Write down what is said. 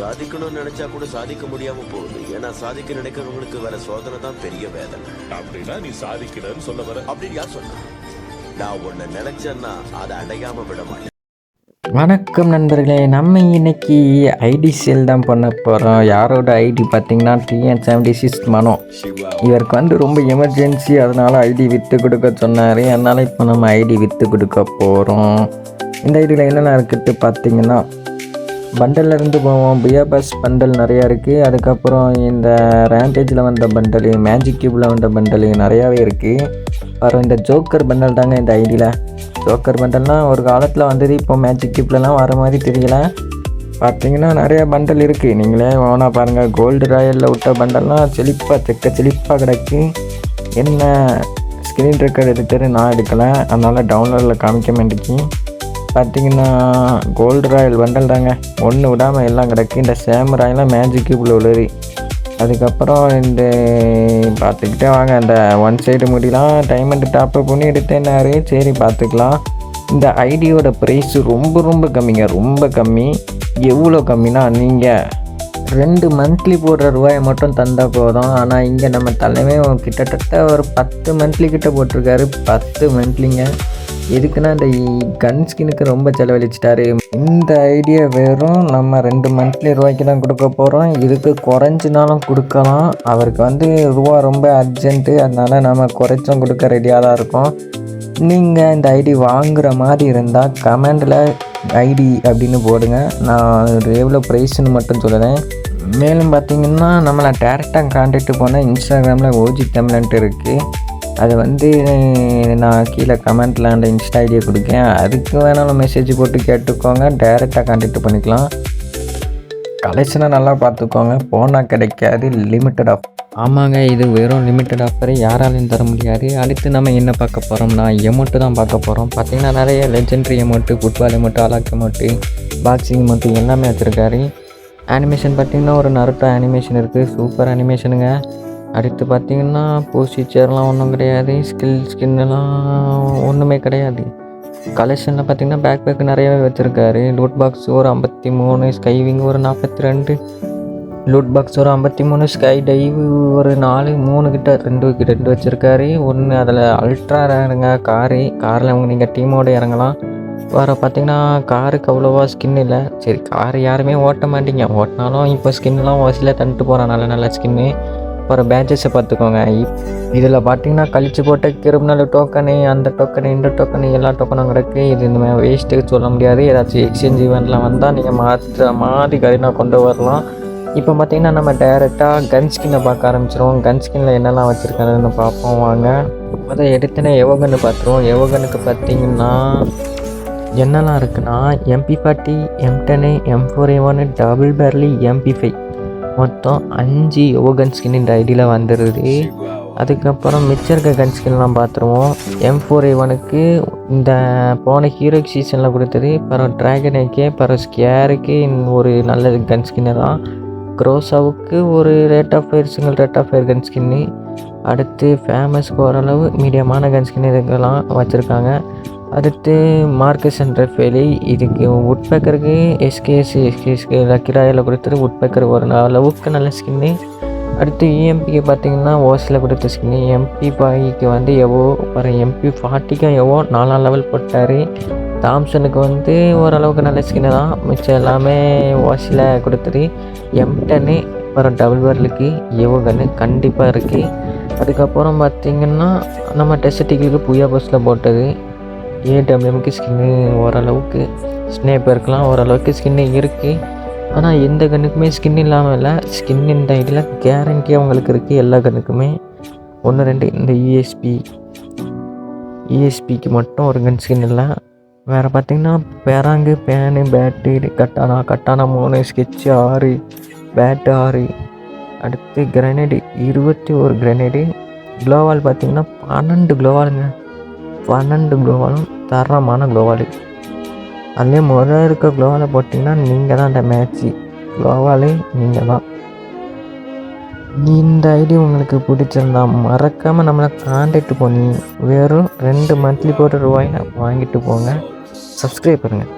சாதிக்கணும்னு நினைச்சா கூட சாதிக்க முடியாம போகுது. ஏன்னா சாதிக்க நினைக்கிறவங்களுக்கு வர சோதனை தான் பெரிய வேதனை. அப்படின்னா நீ சாதிக்கணும்னு சொல்ல வர? அப்படின்னு யார் சொன்னா? நான் ஒன்னு நினைச்சேன்னா அதை அடையாம விட மாட்டேன். வணக்கம் நண்பர்களே, நம்ம இன்னைக்கு ஐடி சேல் தான் பண்ண போகிறோம். யாரோட ஐடி பார்த்தீங்கன்னா TN76 மனோ. இவருக்கு ரொம்ப எமர்ஜென்சி, அதனால் ஐடி விற்று கொடுக்க சொன்னார். அதனால் இப்போ நம்ம ஐடி விற்று கொடுக்க போகிறோம். இந்த ஐடியில் என்னென்ன இருக்குது பார்த்தீங்கன்னா, பண்டலில் இருந்து போவோம். பியாபாஸ் பண்டல் நிறையா இருக்குது. அதுக்கப்புறம் இந்த ரேண்டேஜில் வந்த பண்டலு, மேஜிக் கியூபில் வந்த பண்டலு நிறையாவே இருக்குது. அப்புறம் இந்த ஜோக்கர் பண்டல் தாங்க இந்த ஐடியில். ஜோக்கர் பண்டல்னால் ஒரு காலத்தில் வந்தது, இப்போ மேஜிக் கியூப்லலாம் வர மாதிரி தெரியல. பார்த்தீங்கன்னா நிறையா பண்டல் இருக்குது, நீங்களே ஓனாக பாருங்கள். கோல்டு ராயலில் விட்ட பண்டல்லாம் செழிப்பாக கிடக்கு. என்ன ஸ்க்ரீன் ரெக்கார்டு எடுத்துட்டு நான் எடுக்கலை, அதனால் டவுன்லோடில் காமிக்க மாட்டேங்கி. பார்த்தீங்கன்னா கோல்டு ராயல் பண்டல் தாங்க, ஒன்று விடாமல் எல்லாம் கிடக்கு. இந்த சேமராயெல்லாம் மேஜிக் கியூப்பில் உள்ளது. அதுக்கப்புறம் இந்த பார்த்துக்கிட்டே வாங்க, அந்த ஒன் சைடு முடியலாம் டைமண்ட் டாப்அப் பண்ணி எடுத்தேன்னாரு. சரி பார்த்துக்கலாம். இந்த ஐடியோட ப்ரைஸு ரொம்ப கம்மிங்க, ரொம்ப கம்மி. எவ்வளோ கம்மினா, நீங்கள் 2 மந்த்லி போடுற ரூபாயை மட்டும் தந்தால் போதும். ஆனால் இங்கே நம்ம தலைமை கிட்டத்தட்ட ஒரு 10 மந்த்லி கிட்ட போட்டிருக்காரு. 10 மந்த்லிங்க. எதுக்குன்னா இந்த கன் ஸ்கின்னுக்கு ரொம்ப செலவழிச்சிட்டாரு. இந்த ஐடியா வெறும் நம்ம 2 மந்த்லி ரூபாய்க்கு தான் கொடுக்க போகிறோம். இதுக்கு குறைஞ்சினாலும் கொடுக்கலாம். அவருக்கு ரூபா ரொம்ப அர்ஜென்ட்டு, அதனால் நம்ம குறைச்சும் கொடுக்க ரெடியாக தான் இருக்கோம். நீங்கள் இந்த ஐடி வாங்குகிற மாதிரி இருந்தால் கமெண்டில் ஐடி அப்படின்னு போடுங்க. நான் எவ்வளோ ப்ரைஸ்ன்னு மட்டும் சொல்லுறேன். மேலும் பார்த்திங்கன்னா, நம்மளை டேரெக்டாக கான்டாக்ட் போனால் இன்ஸ்டாகிராமில் ஓஜி தமிழ்ன்ட்டு இருக்குது. அது நான் கீழே கமெண்ட்டில் அந்த இன்ஸ்டா ஐடியை கொடுக்கேன். அதுக்கு வேணாலும் மெசேஜ் போட்டு கேட்டுக்கோங்க, டைரெக்டாக கான்டாக்ட் பண்ணிக்கலாம். கலெக்ஷனை நல்லா பார்த்துக்கோங்க, போனால் கிடைக்காது. Limited off. ஆமாங்க, இது வெறும் லிமிட்டட் ஆஃபரை யாராலையும் தர முடியாது. அடுத்து நம்ம என்ன பார்க்க போகிறோம்னா, எமௌண்ட்டு தான் பார்க்க போகிறோம். பார்த்திங்கன்னா நிறைய legendary emote, football emote, Alok emote, boxing emote எல்லாமே வச்சுருக்காரு. அனிமேஷன் பார்த்திங்கன்னா ஒரு நருட்டோ அனிமேஷன் இருக்குது, சூப்பர் அனிமேஷனுங்க. அடுத்து பார்த்திங்கன்னா ப்ரொசீஜர்லாம் ஒன்றும் கிடையாது, ஸ்கின்னெல்லாம் ஒன்றுமே கிடையாது. கலெக்ஷனில் பார்த்திங்கன்னா பேக் நிறையாவே வச்சுருக்காரு. லூட் பாக்ஸ் ஒரு 53, ஸ்கைவிங் ஒரு 42, லூட் பாக்ஸ் ஒரு 53, ஸ்கை டைவ் ஒரு 4, 3 கிட்ட 2 வச்சுருக்காரு. ஒன்று அதில் அல்ட்ரா இறங்க காரில் நீங்கள் டீமோடு இறங்கலாம். வேறு பார்த்திங்கன்னா காருக்கு அவ்வளோவா ஸ்கின் இல்லை. சரி, கார் யாருமே ஓட்ட மாட்டீங்க, ஓட்டினாலும் இப்போ ஸ்கின்லாம் வாசியில் தந்துட்டு போகிறான் நல்ல ஸ்கின்னு. அப்புறம் பேட்சஸை பார்த்துக்கோங்க. இதில் பார்த்தீங்கன்னா கழிச்சு போட்ட கிரிமினல் டோக்கனு, அந்த டோக்கனு, இந்த டோக்கனு, எல்லா டோக்கனும் கிடக்கு. இது இந்த வேஸ்ட்டுக்கு சொல்ல முடியாது. ஏதாச்சும் எக்ஸ்சேஞ்ச் ஈவெண்ட்லாம் வந்தால் நீங்கள் மாற்றி கரீனா கொண்டு வரலாம். இப்போ பார்த்தீங்கன்னா நம்ம டைரெக்டாக கன் ஸ்கின்னை பார்க்க ஆரம்பிச்சிடுவோம். கன் ஸ்கின்னில் என்னெல்லாம் வச்சுருக்காருன்னு பார்ப்போம் வாங்க. முதல் எடுத்துனே எவோகன்னு பார்த்துருவோம். எவோகனுக்கு பார்த்தீங்கன்னா என்னெல்லாம் இருக்குன்னா, MP40, M10, M4A1, double பேரலி, MP5, மொத்தம் 5 யோகன் ஸ்கின் இந்த ஐடியில் வந்துடுது. அதுக்கப்புறம் மிச்சம் இருக்க கன் ஸ்கின்லாம் பார்த்துருவோம். M4A1க்கு இந்த போன ஹீரோக் சீசனில் கொடுத்தது. அப்புறம் ட்ராகனுக்கு, அப்புறம் ஸ்கேருக்கு ஒரு நல்ல கன் ஸ்கின்னு தான். க்ரோஸாவுக்கு ஒரு single rate of fire gun skin. அடுத்து ஃபேமஸ்க்கு ஓரளவு மீடியமான கன் ஸ்கின் இதுக்கெல்லாம் வச்சுருக்காங்க. அடுத்து மார்க்கஸ் அண்ட் ரஃபேலி, இதுக்கு உட்பேக்கருக்கு எஸ்கேஎஸ்க்கு லக்கிராயில் கொடுத்தது. உட்பேக்கர் ஒரு அளவுக்கு நல்ல ஸ்கின்னு. அடுத்து EMPக்கு பார்த்திங்கன்னா ஓஸில் கொடுத்த ஸ்கின்னு. MP5க்கு அப்புறம் MP40க்கும் 4ஆம் லெவல் போட்டார். தாம்சனுக்கு ஓரளவுக்கு நல்ல ஸ்கின்னு தான். மிச்சம் எல்லாமே ஓஸில் கொடுத்தது. M10 அப்புறம் டபுள் பேரலுக்கு கன்று கண்டிப்பாக இருக்குது. அதுக்கப்புறம் பார்த்திங்கன்னா நம்ம டெஸ்டிகளுக்கு புயா பஸ்ஸில் போட்டது. AWMக்கு ஸ்கின்னு ஓரளவுக்கு, ஸ்னேப்பருக்கெலாம் ஓரளவுக்கு ஸ்கின்னு இருக்குது. ஆனால் எந்த கண்ணுக்குமே ஸ்கின் இல்லாமல் இல்லை. ஸ்கின் இந்த ஐடியில் கேரண்டியாக உங்களுக்கு இருக்குது எல்லா கண்ணுக்குமே. 1, 2 இந்த ESPக்கு மட்டும் ஒரு கன் ஸ்கின் இல்லை. வேறு பார்த்திங்கன்னா பேராங்கு, பேனு, பேட்டு, கட்டானா 3, ஸ்கெட்சு 6, பேட்டு 6, அடுத்து கிரனேடு 21 கிரனேடு. க்ளோவால் பார்த்திங்கன்னா 12 க்ளோவாலுங்க. 12 க்ளோவாலும் தரமான க்ளோவாலு. அதுலேயே முதல்ல இருக்க க்ளோவாலை போட்டிங்கன்னா நீங்கள் தான் அந்த மேட்ச்சு. க்ளோவாலே நீங்கள் தான். இந்த ஐடி உங்களுக்கு பிடிச்சிருந்தா மறக்காமல் நம்மளை கான்டாக்ட் பண்ணி வெறும் 2 மந்த்லி போட்ட ரூபாயை வாங்கிட்டு போங்க. சப்ஸ்கிரைப் பண்ணுங்கள்.